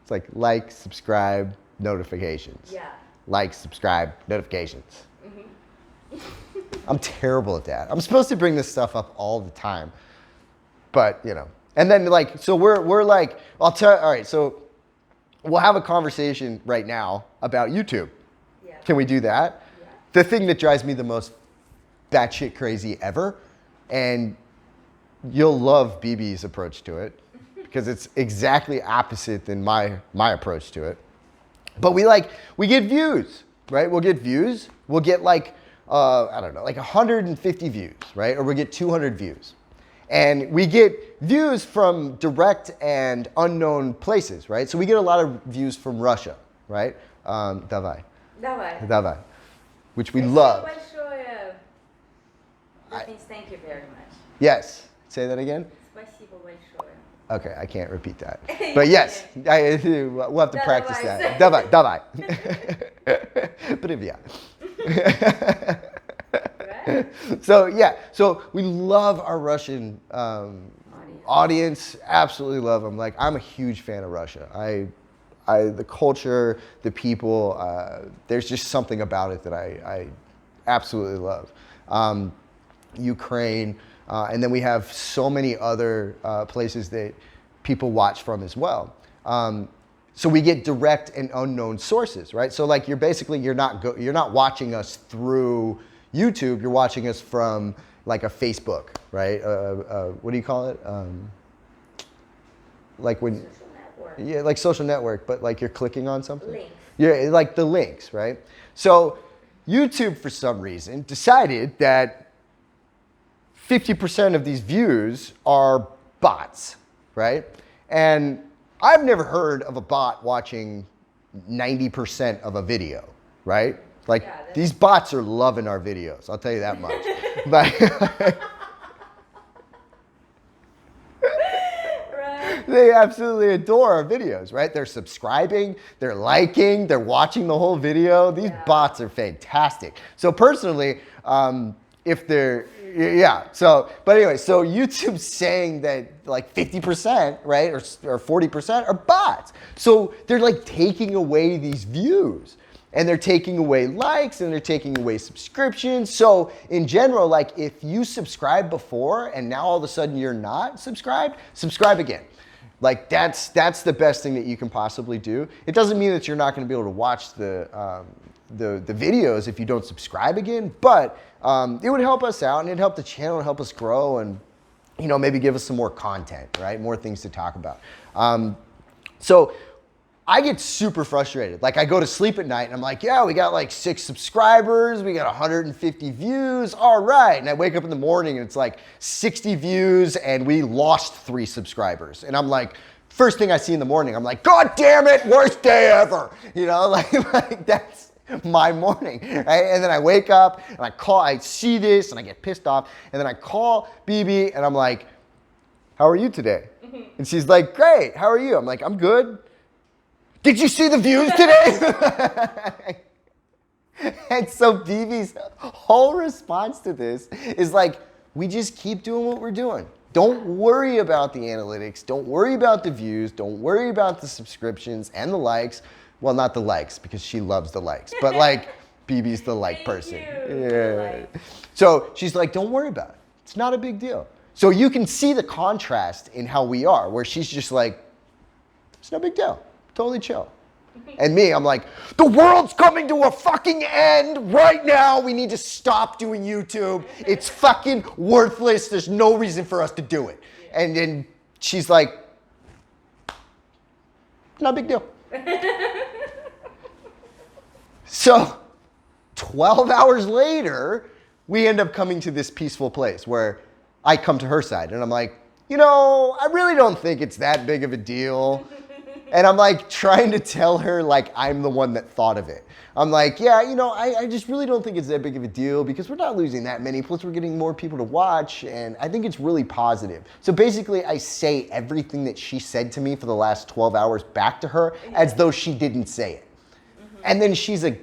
It's like, subscribe, notifications. Yeah. Like, subscribe, notifications. I'm terrible at that. I'm supposed to bring this stuff up all the time. But, and then so we're like, all right, so we'll have a conversation right now about YouTube. Yeah. Can we do that? Yeah. The thing that drives me the most batshit crazy ever, and you'll love BB's approach to it because it's exactly opposite than my approach to it. But we get views, right? We'll get views. We'll get I don't know, 150 views, right? Or we'll get 200 views. And we get views from direct and unknown places, right? So we get a lot of views from Russia, right? Давай. Давай. Which we love. That means thank you very much. Yes. Say that again. Спасибо большое. Okay, I can't repeat that. But yes, we'll have to practice that. Давай. Привет. Right? So we love our Russian audience. Absolutely love them. I'm a huge fan of Russia. The culture, the people, there's just something about it that I absolutely love. Ukraine, and then we have so many other places that people watch from as well. So we get direct and unknown sources, right? So you're not watching us through YouTube. You're watching us from a Facebook, right? What do you call it? When Social network. Yeah, like social network, but you're clicking on something. Links. Yeah, like the links, right? So YouTube, for some reason, decided that 50% of these views are bots, right? And I've never heard of a bot watching 90% of a video, right? These bots are loving our videos, I'll tell you that much. But they absolutely adore our videos, right? They're subscribing, they're liking, they're watching the whole video. These bots are fantastic. So personally, but anyway, so YouTube's saying that 50%, right, or 40% are bots. So they're taking away these views, and they're taking away likes, and they're taking away subscriptions. So in general, if you subscribed before and now all of a sudden you're not subscribed, subscribe again. That's the best thing that you can possibly do. It doesn't mean that you're not going to be able to watch the videos if you don't subscribe again, but it would help us out, and it'd help the channel, help us grow, and maybe give us some more content, right? More things to talk about. So I get super frustrated. I go to sleep at night and I'm like, yeah, we got 6 subscribers, we got 150 views, all right. And I wake up in the morning and it's 60 views and we lost 3 subscribers. And I'm like, first thing I see in the morning, I'm like, God damn it, worst day ever. That's my morning, right? And then I wake up and I see this and I get pissed off. And then I call BB and I'm like, how are you today? And she's like, great, how are you? I'm like, I'm good. Did you see the views today? And so BB's whole response to this is we just keep doing what we're doing. Don't worry about the analytics. Don't worry about the views. Don't worry about the subscriptions and the likes. Well, not the likes, because she loves the likes, but BB's the person. Yeah. So she's like, don't worry about it. It's not a big deal. So you can see the contrast in how we are, where she's just like, it's no big deal. Totally chill. And me, I'm like, the world's coming to a fucking end right now. We need to stop doing YouTube. It's fucking worthless. There's no reason for us to do it. And then she's like, not a big deal. So 12 hours later, we end up coming to this peaceful place where I come to her side and I'm like, I really don't think it's that big of a deal. And I'm trying to tell her I'm the one that thought of it. I'm like, yeah, I just really don't think it's that big of a deal because we're not losing that many. Plus we're getting more people to watch. And I think it's really positive. So basically I say everything that she said to me for the last 12 hours back to her as though she didn't say it. Mm-hmm. And then she's a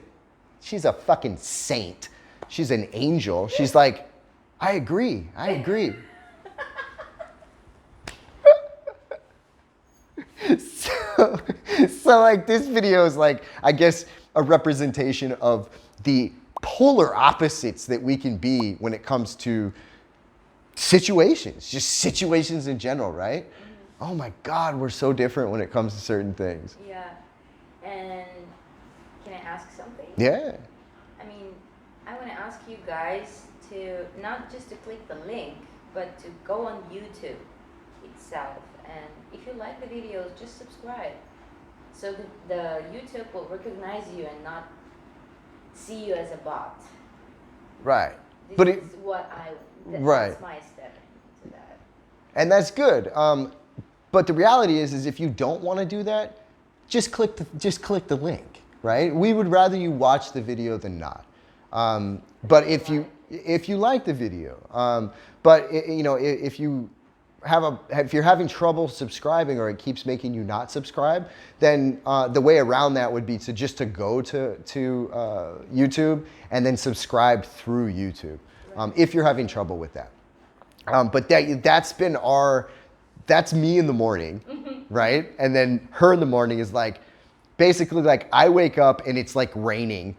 fucking saint. She's an angel. She's like, I agree. So like this video is like, I guess, a representation of the polar opposites that we can be when it comes to situations, just situations in general, right? Mm-hmm. Oh my God, we're so different when it comes to certain things. Yeah. And can I ask something? Yeah. I mean, I want to ask you guys to not just to click the link, but to go on YouTube itself. And if you like the videos, just subscribe. So the YouTube will recognize you and not see you as a bot. Right. This But is what right. That's my step into that. And that's good. But the reality is if you don't want to do that, just click the link, right? We would rather you watch the video than not. But if you like the video, if you're having trouble subscribing or it keeps making you not subscribe, then the way around that would be to go to YouTube and then subscribe through YouTube, if you're having trouble with that. But that's me in the morning, right? And then her in the morning is like, basically like I wake up and it's like raining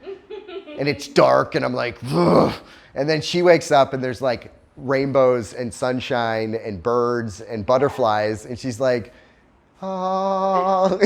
and it's dark and I'm like, ugh. And then she wakes up and there's like rainbows and sunshine and birds and butterflies and she's like, oh.